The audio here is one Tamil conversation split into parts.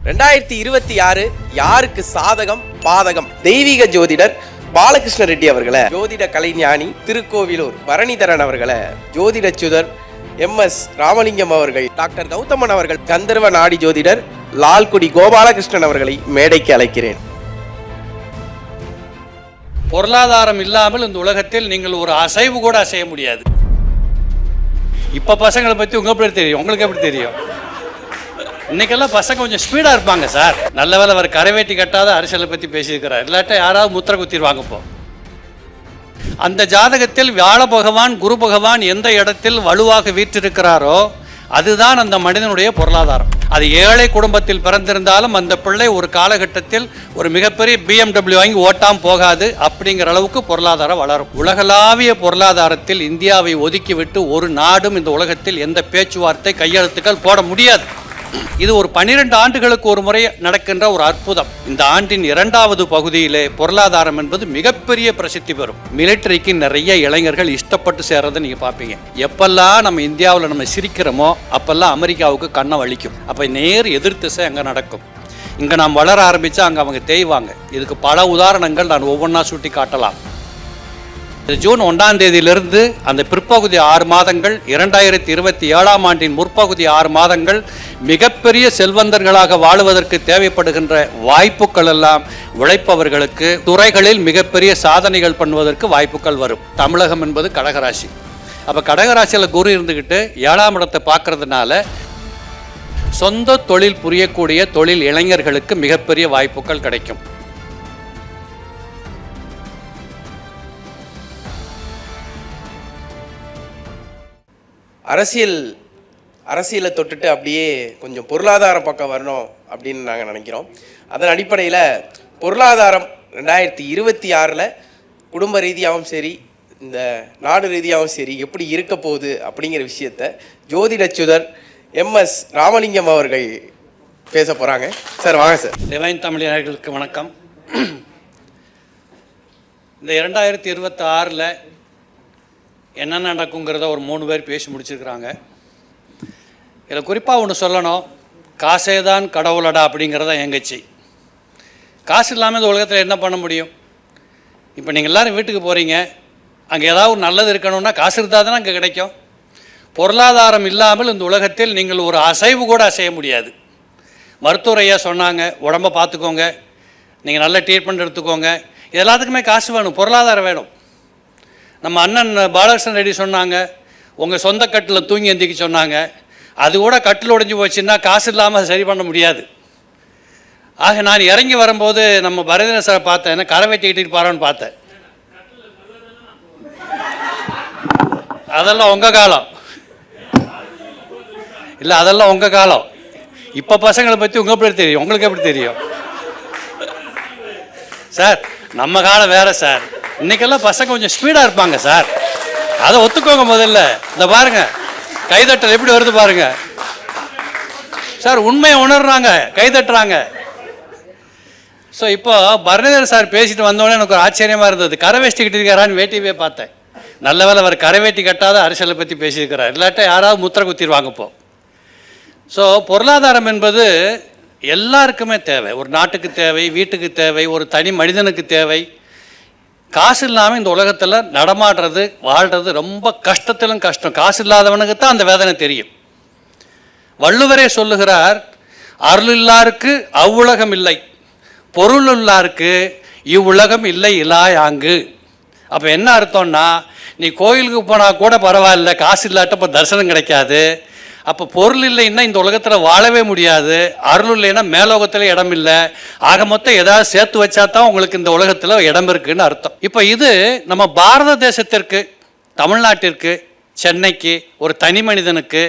2026 யாருக்கு சாதகம் பாதகம்? தெய்வீக ஜோதிடர் பாலகிருஷ்ண ரெட்டி அவர்களை, ஜோதிட கலைஞானி திருக்கோவிலூர் பரணிதரன் அவர்களை, ஜோதிட சுதர் MS ராமலிங்கம் அவர்கள், டாக்டர் கௌதமன் அவர்கள், கந்தர்வ நாடி ஜோதிடர் லால்குடி கோபாலகிருஷ்ணன் அவர்களை மேடைக்கு அழைக்கிறேன். பொருளாதாரம் இல்லாமல் இந்த உலகத்தில் நீங்கள் ஒரு அசைவு கூட அசைய முடியாது. இப்ப பசங்களை பத்தி உங்களுக்கு தெரியும், உங்களுக்கு எப்படி தெரியும்? இன்னைக்கெல்லாம் பசங்க கொஞ்சம் ஸ்பீடாக இருப்பாங்க சார். நல்ல வேலை அவர் கரைவேட்டி கட்டாத அரசியலை பற்றி பேசியிருக்கிறார். இல்லாட்டா யாராவது முத்திரை குத்திடுவாங்க. இப்போ அந்த ஜாதகத்தில் வியாழ பகவான் குரு பகவான் எந்த இடத்தில் வலுவாக வீற்றிருக்கிறாரோ அதுதான் அந்த மனிதனுடைய பொருளாதாரம். அது ஏழை குடும்பத்தில் பிறந்திருந்தாலும் அந்த பிள்ளை ஒரு காலகட்டத்தில் ஒரு மிகப்பெரிய BMW வாங்கி ஓட்டாமல் போகாது. அப்படிங்கிற அளவுக்கு பொருளாதாரம் வளரும். உலகளாவிய பொருளாதாரத்தில் இந்தியாவை ஒதுக்கிவிட்டு ஒரு நாடும் இந்த உலகத்தில் எந்த பேச்சுவார்த்தை கையெழுத்துக்கள் போட முடியாது. இது ஒரு 12 ஆண்டுகளுக்கு ஒரு முறை நடக்கின்ற ஒரு அற்புதம். இந்த ஆண்டின் 2வது பகுதியிலே பொருளாதாரம் என்பது மிகப்பெரிய பிரசித்தி பெறும். மிலிட்டரிக்கு நிறைய இளைஞர்கள் இஷ்டப்பட்டு சேர்றதை நீங்க பார்ப்பீங்க. எப்பெல்லாம் நம்ம இந்தியாவில் நம்ம சிரிக்கிறோமோ அப்பெல்லாம் அமெரிக்காவுக்கு கண்ணை வலிக்கும். அப்ப நேர் எதிர்த்திசை அங்க நடக்கும். இங்க நாம் வளர ஆரம்பிச்சா அங்க அவங்க தேய்வாங்க. இதுக்கு பல உதாரணங்கள் நான் ஒவ்வொன்றா சுட்டி காட்டலாம். ஜூன் 1ஆம் தேதியிலிருந்து அந்த பிற்பகுதி 6 மாதங்கள், 2027ஆம் ஆண்டின் முற்பகுதி 6 மாதங்கள் மிகப்பெரிய செல்வந்தர்களாக வாழுவதற்கு தேவைப்படுகின்ற வாய்ப்புகள் எல்லாம் உழைப்பவர்களுக்கு துறைகளில் மிகப்பெரிய சாதனைகள் பண்ணுவதற்கு வாய்ப்புகள் வரும். தமிழகம் என்பது கடகராசி. அப்போ கடகராசியில் குரு இருந்துக்கிட்டு 7ஆம் இடத்தை பார்க்கறதுனால சொந்த தொழில் புரியக்கூடிய தொழில் இளைஞர்களுக்கு மிகப்பெரிய வாய்ப்புகள் கிடைக்கும். அரசியலை தொட்டுட்டு அப்படியே கொஞ்சம் பொருளாதார பக்கம் வரணும் அப்படின்னு நாங்கள் நினைக்கிறோம். அதன் அடிப்படையில் பொருளாதாரம் 2026 குடும்ப ரீதியாகவும் சரி, இந்த நாடு ரீதியாகவும் சரி எப்படி இருக்க போகுது அப்படிங்கிற விஷயத்த ஜோதிட சுதர் MS ராமலிங்கம் அவர்கள் பேச போகிறாங்க. சார் வாங்க சார். டிவைன் தமிழர்களுக்கு வணக்கம். இந்த 2026 என்ன நடக்குங்கிறத ஒரு 3 பேர் பேசி முடிச்சிருக்கிறாங்க. இதில் குறிப்பாக ஒன்று சொல்லணும். காசே தான் கடவுளடா அப்படிங்கிறத எங்கச்சி. காசு இல்லாமல் இந்த உலகத்தில் என்ன பண்ண முடியும்? இப்போ நீங்கள் எல்லோரும் வீட்டுக்கு போகிறீங்க, அங்கே ஏதாவது நல்லது இருக்கணும்னா காசு இருந்தால் தானே அங்கே கிடைக்கும். பொருளாதாரம் இல்லாமல் இந்த உலகத்தில் நீங்கள் ஒரு அசைவு கூட அசைய முடியாது. மருத்துவர் ஐயா சொன்னாங்க, உடம்பை பார்த்துக்கோங்க, நீங்கள் நல்ல ட்ரீட்மெண்ட் எடுத்துக்கோங்க. இது எல்லாத்துக்குமே காசு வேணும், பொருளாதாரம் வேணும். நம்ம அண்ணன் பாலகிருஷ்ண ரெட்டி சொன்னாங்க, உங்கள் சொந்த கட்டில் தூங்கி எந்திக்க சொன்னாங்க. அது கூட கட்டில் உடைஞ்சு போச்சுன்னா காசு இல்லாமல் சரி பண்ண முடியாது. ஆக நான் இறங்கி வரும்போது நம்ம பரதேன சாரை பார்த்தேன். என்ன கரை வெட்டிக்கிட்டு பாருன்னு பார்த்தேன். அதெல்லாம் உங்கள் காலம் இல்லை, அதெல்லாம் உங்கள் காலம். இப்போ பசங்களை பற்றி உங்களுக்கு எப்படி தெரியும், உங்களுக்கு எப்படி தெரியும் சார்? நம்ம காலம் வேறு சார். இன்னைக்கெல்லாம் பசங்க கொஞ்சம் ஸ்பீடாக இருப்பாங்க சார். அதை ஒத்துக்கோங்க. முதல்ல இந்த பாருங்க, கைதட்டல் எப்படி வருது பாருங்க சார். உண்மையை உணர்றாங்க, கைதட்டுறாங்க. ஸோ இப்போ பரணிதர் சார் பேசிட்டு வந்தோடனே எனக்கு ஒரு ஆச்சரியமாக இருந்தது. கரை வேஷ்டி கட்டிருக்காரான்னு வேட்டியவே பார்த்தேன். நல்ல வேலை அவர் கரை வேட்டி கட்டாத அரசியலை பற்றி பேசியிருக்கிறார். இல்லாட்டா யாராவது முத்திரை குத்திடுவாங்க. இப்போ ஸோ பொருளாதாரம் என்பது எல்லாருக்குமே தேவை. ஒரு நாட்டுக்கு தேவை, வீட்டுக்கு தேவை, ஒரு தனி மனிதனுக்கு தேவை. காசு இல்லாமல் இந்த உலகத்தில் நடமாடுறது, வாழ்கிறது ரொம்ப கஷ்டத்திலும் கஷ்டம். காசு இல்லாதவனுக்கு தான் அந்த வேதனை தெரியும். வள்ளுவரே சொல்லுகிறார், அருளில்லாருக்கு அவ்வுலகம் இல்லை, பொருள் இல்லாருக்கு இவ்வுலகம் இல்லை இலாயாங்கு. அப்போ என்ன அர்த்தம்னா, நீ கோயிலுக்கு போனால் கூட பரவாயில்ல, காசு இல்லாட்ட இப்போ தரிசனம் கிடைக்காது. அப்போ பொருள் இல்லைன்னா இந்த உலகத்தில் வாழவே முடியாது. அருள் இல்லைன்னா மேலோகத்தில் இடம் இல்லை. ஆக மொத்தம் ஏதாவது சேர்த்து வச்சா தான் உங்களுக்கு இந்த உலகத்தில் இடம் இருக்குன்னு அர்த்தம். இப்போ இது நம்ம பாரத தேசத்திற்கு, தமிழ்நாட்டிற்கு, சென்னைக்கு, ஒரு தனி மனிதனுக்கு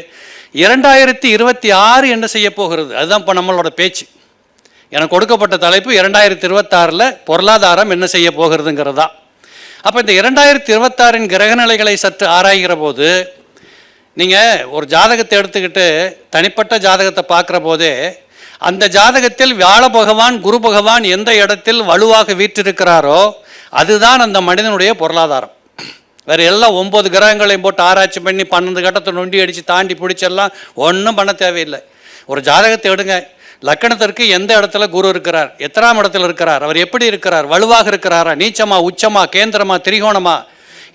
2026 என்ன செய்ய போகிறது, அதுதான் இப்போ நம்மளோட பேச்சு. எனக்கு கொடுக்கப்பட்ட தலைப்பு 2026 பொருளாதாரம் என்ன செய்ய போகிறதுங்கிறதா. அப்போ இந்த 2026 கிரகநிலைகளை சற்று ஆராய்கிற போது நீங்கள் ஒரு ஜாதகத்தை எடுத்துக்கிட்டு தனிப்பட்ட ஜாதகத்தை பார்க்குற போதே அந்த ஜாதகத்தில் வியாழ பகவான் குரு பகவான் எந்த இடத்தில் வலுவாக வீற்றிருக்கிறாரோ அதுதான் அந்த மனிதனுடைய பொருளாதாரம். வேறு எல்லாம் 9 கிரகங்களையும் போட்டு ஆராய்ச்சி பண்ணி 12 கட்டத்தை நொண்டி அடித்து தாண்டி பிடிச்செல்லாம் ஒன்றும் பண்ண தேவையில்லை. ஒரு ஜாதகத்தை எடுங்க, லக்கணத்திற்கு எந்த இடத்துல குரு இருக்கிறார், எத்தனாம் இடத்துல இருக்கிறார், அவர் எப்படி இருக்கிறார், வலுவாக இருக்கிறாரா, நீச்சமா, உச்சமா, கேந்திரமா, திரிகோணமா,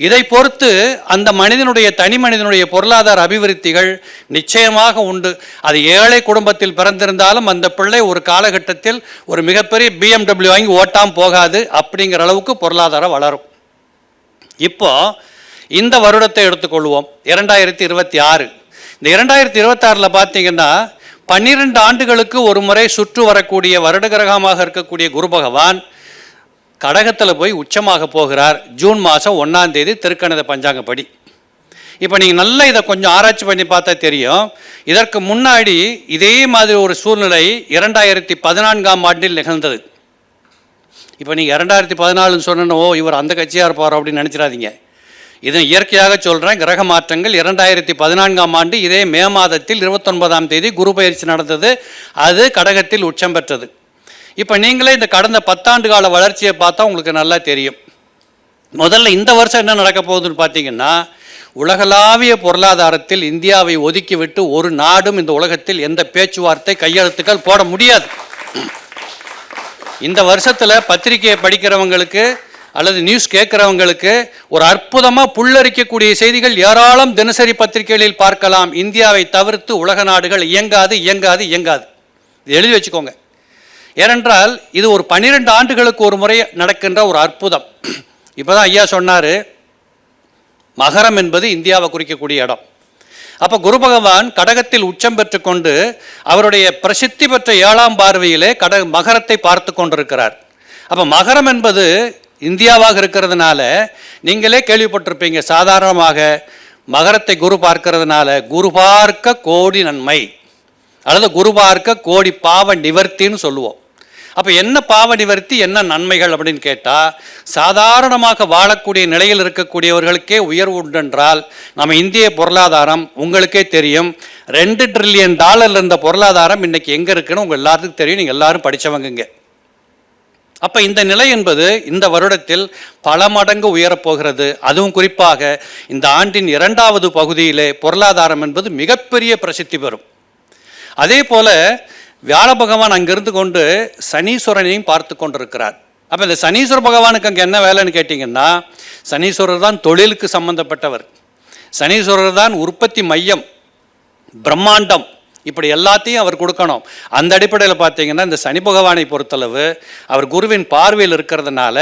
இதை பொறுத்து அந்த மனிதனுடைய தனி மனிதனுடைய பொருளாதார அபிவிருத்திகள் நிச்சயமாக உண்டு. அது ஏழை குடும்பத்தில் பிறந்திருந்தாலும் அந்த பிள்ளை ஒரு காலகட்டத்தில் ஒரு மிகப்பெரிய BMW வாங்கி ஓட்டாமல் போகாது, அப்படிங்கிற அளவுக்கு பொருளாதாரம் வளரும். இப்போ இந்த வருடத்தை எடுத்துக்கொள்வோம், 2026. இந்த 2026 பார்த்தீங்கன்னா 12 ஆண்டுகளுக்கு ஒரு முறை சுற்று வரக்கூடிய வருட கிரகமாக இருக்கக்கூடிய குரு பகவான் கடகத்தில் போய் உச்சமாக போகிறார். ஜூன் மாதம் 1ஆம் தேதி திருக்கணித பஞ்சாங்கப்படி. இப்போ நீங்கள் நல்லா இதை கொஞ்சம் ஆராய்ச்சி பண்ணி பார்த்தா தெரியும். இதற்கு முன்னாடி இதே மாதிரி ஒரு சூழ்நிலை 2014ஆம் ஆண்டில் நிகழ்ந்தது. இப்போ நீங்கள் 2014 சொன்னோ இவர் அந்த கட்சியாக இருப்பாரோ அப்படின்னு நினச்சிடாதீங்க. இது இயற்கையாக சொல்கிறேன். கிரக மாற்றங்கள் 2014ஆம் ஆண்டு இதே மே மாதத்தில் 29ஆம் தேதி குரு பயிற்சி நடந்தது. அது கடகத்தில் உச்சம் பெற்றது. இப்போ நீங்களே இந்த கடந்த 10 ஆண்டு கால வளர்ச்சியை பார்த்தா உங்களுக்கு நல்லா தெரியும். முதல்ல இந்த வருஷம் என்ன நடக்க போகுதுன்னு பார்த்தீங்கன்னா, உலகளாவிய பொருளாதாரத்தில் இந்தியாவை ஒதுக்கிவிட்டு ஒரு நாடும் இந்த உலகத்தில் எந்த பேச்சுவார்த்தை கையெழுத்துக்கள் போட முடியாது. இந்த வருஷத்தில் பத்திரிகையை படிக்கிறவங்களுக்கு அல்லது நியூஸ் கேட்குறவங்களுக்கு ஒரு அற்புதமாக புல்லரிக்கக்கூடிய செய்திகள் ஏராளம் தினசரி பத்திரிகைகளில் பார்க்கலாம். இந்தியாவை தவிர்த்து உலக நாடுகள் இயங்காது இயங்காது இயங்காது. இது எழுதி வச்சுக்கோங்க. ஏனென்றால் இது ஒரு 12 ஆண்டுகளுக்கு ஒரு முறை நடக்கின்ற ஒரு அற்புதம். இப்போ தான் ஐயா சொன்னார், மகரம் என்பது இந்தியாவை குறிக்கக்கூடிய இடம். அப்போ குரு பகவான் கடகத்தில் உச்சம் பெற்று கொண்டு அவருடைய பிரசித்தி பெற்ற 7ஆம் பார்வையிலே மகரத்தை பார்த்து கொண்டிருக்கிறார். அப்போ மகரம் என்பது இந்தியாவாக இருக்கிறதுனால நீங்களே கேள்விப்பட்டிருப்பீங்க, சாதாரணமாக மகரத்தை குரு பார்க்கிறதுனால குரு பார்க்க கோடி நன்மை அல்லது குரு பார்க்க கோடி பாவ நிவர்த்தின்னு சொல்லுவோம். அப்போ என்ன பாவ நிவர்த்தி, என்ன நன்மைகள் அப்படின்னு கேட்டால், சாதாரணமாக வாழக்கூடிய நிலையில் இருக்கக்கூடியவர்களுக்கே உயர்வு உண்டென்றால் நம்ம இந்திய பொருளாதாரம் உங்களுக்கே தெரியும். $2 ட்ரில்லியன் இருந்த பொருளாதாரம் இன்றைக்கி எங்கே இருக்குன்னு உங்கள் எல்லாத்துக்கும் தெரியும். நீங்கள் எல்லாரும் படித்தவங்க. அப்போ இந்த நிலை என்பது இந்த வருடத்தில் பல மடங்கு உயரப்போகிறது. அதுவும் குறிப்பாக இந்த ஆண்டின் 2வது பகுதியிலே பொருளாதாரம் என்பது மிகப்பெரிய பிரசித்தி பெறும். அதே போல் வியாழ பகவான் அங்கிருந்து கொண்டு சனீஸ்வரனையும் பார்த்து கொண்டிருக்கிறார். அப்போ இந்த சனீஸ்வர பகவானுக்கு அங்கே என்ன வேலைன்னு கேட்டிங்கன்னா, சனீஸ்வரர் தான் தொழிலுக்கு சம்பந்தப்பட்டவர். சனீஸ்வரர் தான் உற்பத்தி மையம், பிரம்மாண்டம், இப்படி எல்லாத்தையும் அவர் கொடுக்கணும். அந்த அடிப்படையில் பார்த்தீங்கன்னா இந்த சனி பகவானை பொறுத்தளவு அவர் குருவின் பார்வையில் இருக்கிறதுனால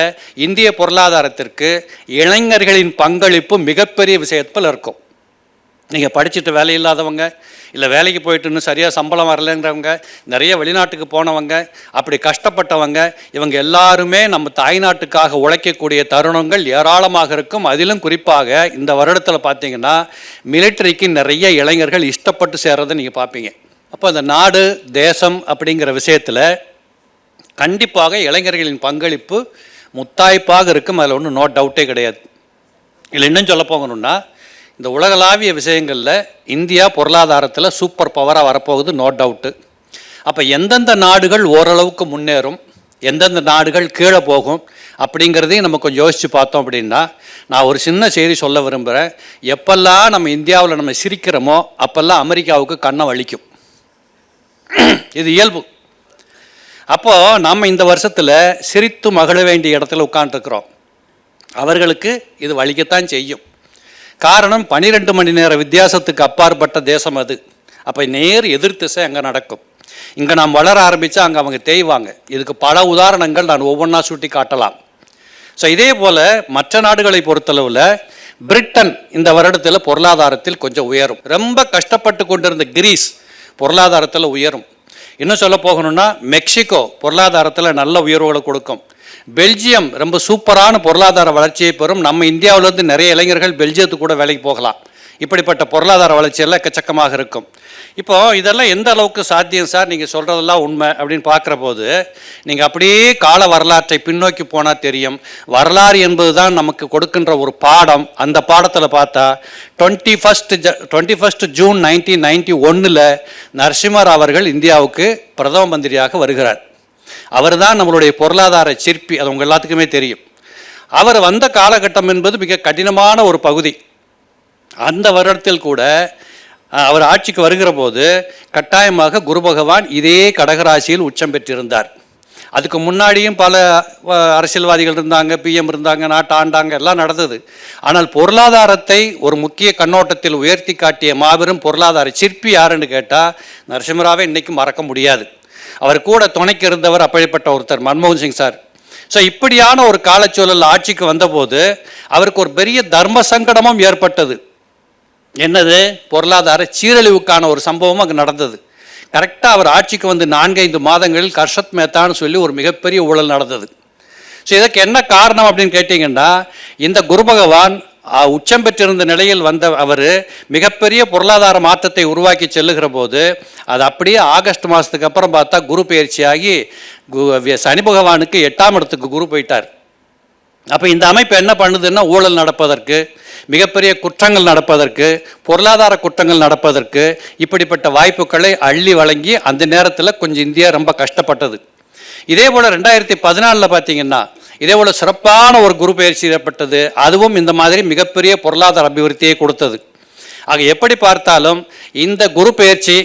இந்திய பொருளாதாரத்திற்கு இளைஞர்களின் பங்களிப்பு மிகப்பெரிய விஷயத்தில் இருக்கும். நீங்கள் படிச்சுட்டு வேலை இல்லாதவங்க, இல்லை வேலைக்கு போயிட்டு இன்னும் சரியாக சம்பளம் வரலைங்கிறவங்க, நிறைய வெளிநாட்டுக்கு போனவங்க, அப்படி கஷ்டப்பட்டவங்க, இவங்க எல்லாருமே நம்ம தாய்நாட்டுக்காக உழைக்கக்கூடிய தருணங்கள் ஏராளமாக இருக்கும். அதிலும் குறிப்பாக இந்த வருடத்தில் பார்த்தீங்கன்னா மிலிட்டரிக்கு நிறைய இளைஞர்கள் இஷ்டப்பட்டு சேர்றதை நீங்கள் பார்ப்பீங்க. அப்போ அந்த நாடு தேசம் அப்படிங்கிற விஷயத்தில் கண்டிப்பாக இளைஞர்களின் பங்களிப்பு முத்தாய்ப்பாக இருக்கும். அதில் ஒன்றும் நோ டவுட்டே கிடையாது. இல்லை இன்னும் சொல்ல போகணுன்னா, இந்த உலகளாவிய விஷயங்களில் இந்தியா பொருளாதாரத்தில் சூப்பர் பவராக வரப்போகுது, நோ டவுட்டு. அப்போ எந்தெந்த நாடுகள் ஓரளவுக்கு முன்னேறும், எந்தெந்த நாடுகள் கீழே போகும் அப்படிங்கிறதையும் நம்ம கொஞ்சம் யோசித்து பார்த்தோம் அப்படின்னா, நான் ஒரு சின்ன செய்தி சொல்ல விரும்புகிறேன். எப்பெல்லாம் நம்ம இந்தியாவில் நம்ம சிரிக்கிறோமோ அப்போல்லாம் அமெரிக்காவுக்கு கண்ணை வலிக்கும். இது இயல்பு. அப்போது நம்ம இந்த வருஷத்தில் சிரித்து மகிழ வேண்டிய இடத்துல உட்காந்துருக்குறோம். அவர்களுக்கு இது வலிக்கத்தான் செய்யும். காரணம், 12 மணி நேர வித்தியாசத்துக்கு அப்பாற்பட்ட தேசம் அது. அப்போ நேர் எதிர்த்திசை அங்கே நடக்கும். இங்கே நாம் வளர ஆரம்பித்தா அங்கே அவங்க தேய்வாங்க. இதுக்கு பல உதாரணங்கள் நான் ஒவ்வொன்றா சுட்டி காட்டலாம். ஸோ இதே போல் மற்ற நாடுகளை பொறுத்தளவில் பிரிட்டன் இந்த வருடத்தில் பொருளாதாரத்தில் கொஞ்சம் உயரும். ரொம்ப கஷ்டப்பட்டு கொண்டிருந்த கிரீஸ் பொருளாதாரத்தில் உயரும். இன்னும் சொல்ல போகணுன்னா மெக்சிகோ பொருளாதாரத்தில் நல்ல உயர்வுகளை கொடுக்கும். பெல்ஜியம் ரொம்ப சூப்பரான பொருளாதார வளர்ச்சியை பெறும். நம்ம இந்தியாவிலேருந்து நிறைய இளைஞர்கள் பெல்ஜியத்துக்கு கூட வேலைக்கு போகலாம். இப்படிப்பட்ட பொருளாதார வளர்ச்சியெல்லாம் எக்கச்சக்கமாக இருக்கும். இப்போது இதெல்லாம் எந்த அளவுக்கு சாத்தியம் சார், நீங்கள் சொல்கிறதெல்லாம் உண்மை அப்படின்னு பார்க்குற போது நீங்கள் அப்படியே கால வரலாற்றை பின்னோக்கி போனால் தெரியும். வரலாறு என்பது தான் நமக்கு கொடுக்கின்ற ஒரு பாடம். அந்த பாடத்தில் பார்த்தா 21 ஜூன் 1991 நரசிம்மர் அவர்கள் இந்தியாவுக்கு பிரதம மந்திரியாக வருகிறார். அவர் தான் நம்மளுடைய பொருளாதார சிற்பி. அது உங்கள் எல்லாத்துக்குமே தெரியும். அவர் வந்த காலகட்டம் என்பது மிக கடினமான ஒரு பகுதி. அந்த வருடத்தில் கூட அவர் ஆட்சிக்கு வருகிற போது கட்டாயமாக குரு பகவான் இதே கடகராசியில் உச்சம் பெற்றிருந்தார். அதுக்கு முன்னாடியும் பல அரசியல்வாதிகள் இருந்தாங்க, பிஎம் இருந்தாங்க, நாட்டை ஆண்டாங்க, எல்லாம் நடந்தது. ஆனால் பொருளாதாரத்தை ஒரு முக்கிய கண்ணோட்டத்தில் உயர்த்தி காட்டிய மாபெரும் பொருளாதார சிற்பி யாருன்னு கேட்டால் நரசிம்மராவை இன்றைக்கும் மறக்க முடியாது. அவர் கூட துணைக்கு இருந்தவர் அப்படிப்பட்ட ஒருத்தர் மன்மோகன் சிங் சார். ஸோ இப்படியான ஒரு காலச்சூழல் ஆட்சிக்கு வந்தபோது அவருக்கு ஒரு பெரிய தர்ம சங்கடமும் ஏற்பட்டது. என்னது? பொருளாதார சீரழிவுக்கான ஒரு சம்பவம் அங்கே நடந்தது. கரெக்டாக அவர் ஆட்சிக்கு வந்து 4-5 மாதங்களில் கர்ஷத் மேத்தான்னு சொல்லி ஒரு மிகப்பெரிய ஊழல் நடந்தது. ஸோ இதற்கு என்ன காரணம் அப்படின்னு கேட்டிங்கன்னா, இந்த குரு பகவான் உச்சம் பெற்றிருந்த நிலையில் வந்த அவர் மிகப்பெரிய பொருளாதார மாற்றத்தை உருவாக்கி செல்லுகிற போது அது அப்படியே ஆகஸ்ட் மாதத்துக்கு அப்புறம் பார்த்தா குரு பயிற்சியாகி சனி பகவானுக்கு 8ஆம் இடத்துக்கு குரு போயிட்டார். அப்போ இந்த அமைப்பு என்ன பண்ணுதுன்னா, ஊழல் நடப்பதற்கு, மிகப்பெரிய குற்றங்கள் நடப்பதற்கு, பொருளாதார குற்றங்கள் நடப்பதற்கு இப்படிப்பட்ட வாய்ப்புகளை அள்ளி வழங்கி அந்த நேரத்தில் கொஞ்சம் இந்தியா ரொம்ப கஷ்டப்பட்டது. இதே போல் 2014 பார்த்தீங்கன்னா இதே போல் சிறப்பான ஒரு குரு பயிற்சி ஏற்பட்டது. அதுவும் இந்த மாதிரி மிகப்பெரிய பொருளாதார அபிவிருத்தியை கொடுத்தது. ஆக எப்படி பார்த்தாலும் இந்த குரு பயிற்சி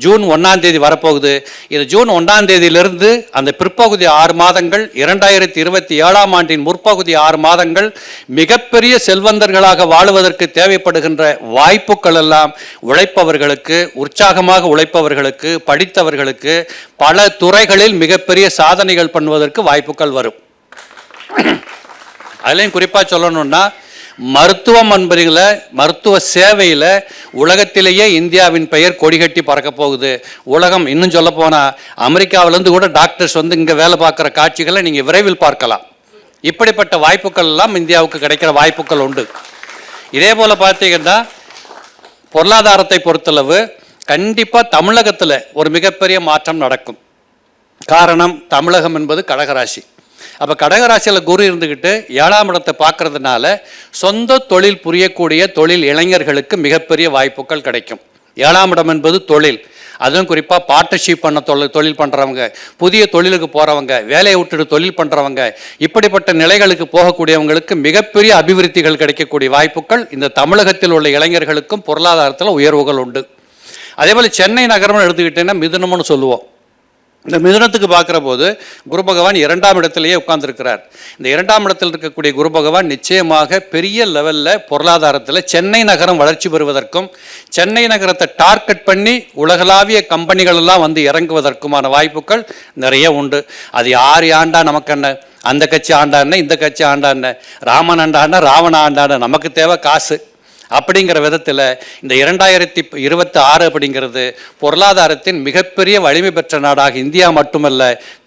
ஜூன் 1ஆம் தேதி வரப்போகுது. இது ஜூன் 1ஆம் தேதியிலிருந்து அந்த பிற்பகுதி 6 மாதங்கள், 2027ஆம் ஆண்டின் முற்பகுதி 6 மாதங்கள் மிகப்பெரிய செல்வந்தர்களாக வாழுவதற்கு தேவைப்படுகின்ற வாய்ப்புகள் எல்லாம் உழைப்பவர்களுக்கு, உற்சாகமாக உழைப்பவர்களுக்கு, படித்தவர்களுக்கு, பல துறைகளில் மிகப்பெரிய சாதனைகள் பண்ணுவதற்கு வாய்ப்புகள் வரும். அதுலேயும் குறிப்பாக சொல்லணும்னா, மருத்துவம் என்பதில், மருத்துவ சேவையில் உலகத்திலேயே இந்தியாவின் பெயர் கொடிகட்டி பறக்க போகுது. உலகம் இன்னும் சொல்ல போனால் அமெரிக்காவிலேருந்து கூட டாக்டர்ஸ் வந்து இங்கே வேலை பார்க்குற காட்சிகளை நீங்கள் விரைவில் பார்க்கலாம். இப்படிப்பட்ட வாய்ப்புகள் எல்லாம் இந்தியாவுக்கு கிடைக்கிற வாய்ப்புகள் உண்டு. இதே போல் பார்த்தீங்கன்னா பொருளாதாரத்தை பொறுத்தளவு கண்டிப்பாக தமிழகத்தில் ஒரு மிகப்பெரிய மாற்றம் நடக்கும். காரணம், தமிழகம் என்பது கடகராசி. அப்போ கடகராசியில் குரு இருந்துக்கிட்டு 7ஆம் இடத்தை பார்க்கறதுனால சொந்த தொழில் புரியக்கூடிய தொழில் இளைஞர்களுக்கு மிகப்பெரிய வாய்ப்புகள் கிடைக்கும். 7ஆம் இடம் என்பது தொழில், அதுவும் குறிப்பாக பார்ட்னர்ஷிப் பண்ண தொழில் பண்ணுறவங்க, புதிய தொழிலுக்கு போகிறவங்க, வேலையை விட்டுட்டு தொழில் பண்ணுறவங்க, இப்படிப்பட்ட நிலைகளுக்கு போகக்கூடியவங்களுக்கு மிகப்பெரிய அபிவிருத்திகள் கிடைக்கக்கூடிய வாய்ப்புகள் இந்த தமிழகத்தில் உள்ள இளைஞர்களுக்கும் பொருளாதாரத்தில் உயர்வுகள் உண்டு. அதே போல் சென்னை நகரம்னு எடுத்துக்கிட்டேன்னா மிதுனம்னு சொல்லுவோம். இந்த மிதுனத்துக்கு பார்க்குற போது குரு பகவான் 2ஆம் இடத்திலேயே உட்கார்ந்துருக்கிறார். இந்த 2ஆம் இடத்தில் இருக்கக்கூடிய குரு பகவான் நிச்சயமாக பெரிய லெவலில் பொருளாதாரத்தில் சென்னை நகரம் வளர்ச்சி பெறுவதற்கும், சென்னை நகரத்தை டார்கெட் பண்ணி உலகளாவிய கம்பெனிகள் எல்லாம் வந்து இறங்குவதற்குமான வாய்ப்புகள் நிறைய உண்டு. அது யார் ஆண்டா நமக்கு என்ன, அந்த கட்சி ஆண்டான இந்த கட்சி ஆண்டான, ராமன் ஆண்டான ராவண ஆண்டான, நமக்கு தேவை காசு. அப்படிங்கிற விதத்தில் இந்த 2026 அப்படிங்கிறது பொருளாதாரத்தின் மிகப்பெரிய வலிமை பெற்ற நாடாக இந்தியா மட்டுமல்ல,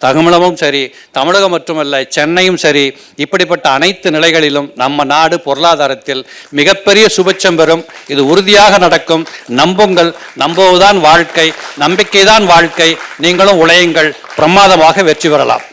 தமிழகமும் சரி, தமிழகம் மட்டுமல்ல, சென்னையும் சரி, இப்படிப்பட்ட அனைத்து நிலைகளிலும் நம்ம நாடு பொருளாதாரத்தில் மிகப்பெரிய சுபட்சம் பெறும். இது உறுதியாக நடக்கும். நம்புங்கள். நம்புவதுதான் வாழ்க்கை, நம்பிக்கைதான் வாழ்க்கை. நீங்களும் உழையுங்கள், பிரமாதமாக வெற்றி பெறலாம்.